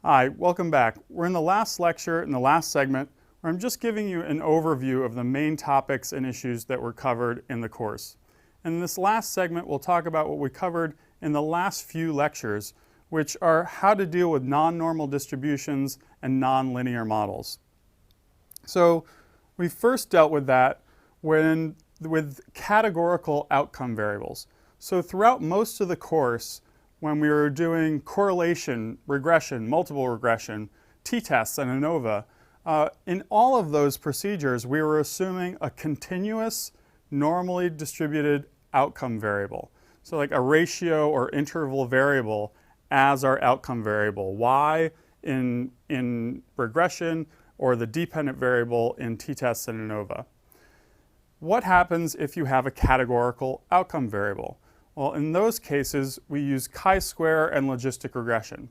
Hi, welcome back. We're in the last lecture, in the last segment, where I'm just giving you an overview of the main topics and issues that were covered in the course. In this last segment, we'll talk about what we covered in the last few lectures, which are how to deal with non-normal distributions and nonlinear models. So we first dealt with that with categorical outcome variables. So throughout most of the course, when we were doing correlation, regression, multiple regression, t-tests, and ANOVA, in all of those procedures, we were assuming a continuous, normally distributed outcome variable. So like a ratio or interval variable as our outcome variable, y in regression, or the dependent variable in t-tests and ANOVA. What happens if you have a categorical outcome variable? Well, in those cases, we use chi-square and logistic regression.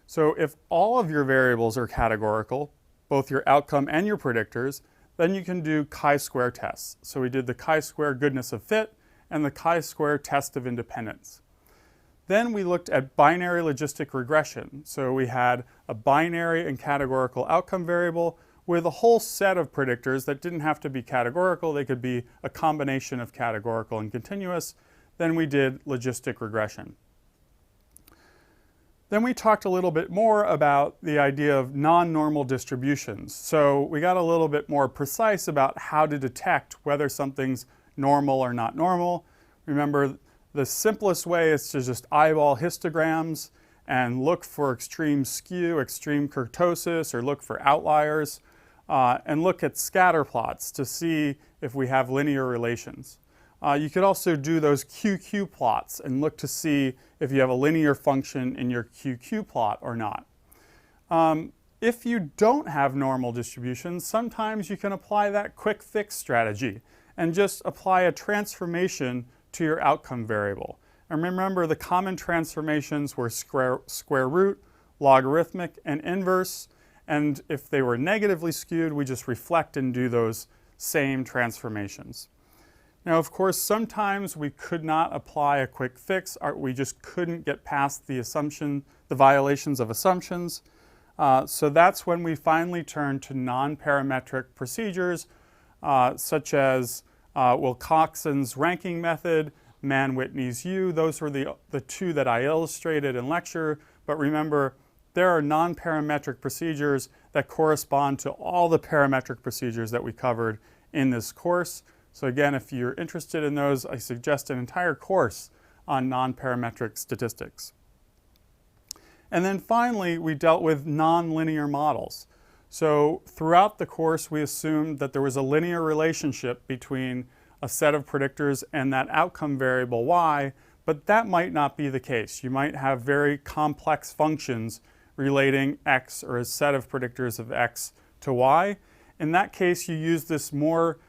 So if all of your variables are categorical, both your outcome and your predictors, then you can do chi-square tests. So we did the chi-square goodness of fit and the chi-square test of independence. Then we looked at binary logistic regression. So we had a binary and categorical outcome variable with a whole set of predictors that didn't have to be categorical. They could be a combination of categorical and continuous. Then we did logistic regression. Then we talked a little bit more about the idea of non-normal distributions. So we got a little bit more precise about how to detect whether something's normal or not normal. Remember, the simplest way is to just eyeball histograms and look for extreme skew, extreme kurtosis, or look for outliers, and look at scatter plots to see if we have linear relations. You could also do those QQ plots and look to see if you have a linear function in your QQ plot or not. If you don't have normal distributions, sometimes you can apply that quick fix strategy and just apply a transformation to your outcome variable. And remember, the common transformations were square root, logarithmic, and inverse. And if they were negatively skewed, we just reflect and do those same transformations. Now, of course, sometimes we could not apply a quick fix. We just couldn't get past the violations of assumptions. So that's when we finally turned to non-parametric procedures, such as Wilcoxon's ranking method, Mann-Whitney's U. Those were the two that I illustrated in lecture. But remember, there are non-parametric procedures that correspond to all the parametric procedures that we covered in this course. So again, if you're interested in those, I suggest an entire course on non-parametric statistics. And then finally, we dealt with nonlinear models. So throughout the course, we assumed that there was a linear relationship between a set of predictors and that outcome variable y, but that might not be the case. You might have very complex functions relating x, or a set of predictors of x, to y. In that case, you use this more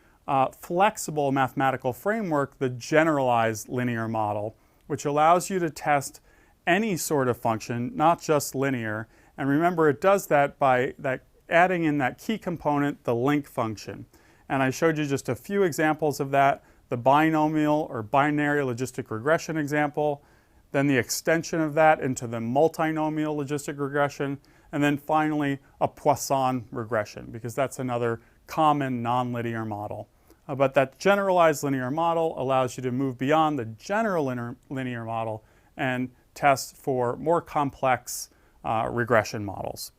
flexible mathematical framework, the generalized linear model, which allows you to test any sort of function, not just linear. And remember, it does that by adding in that key component, the link function. And I showed you just a few examples of that, the binomial or binary logistic regression example, then the extension of that into the multinomial logistic regression, and then finally a Poisson regression, because that's another common nonlinear model. But that generalized linear model allows you to move beyond the general linear model and test for more complex regression models.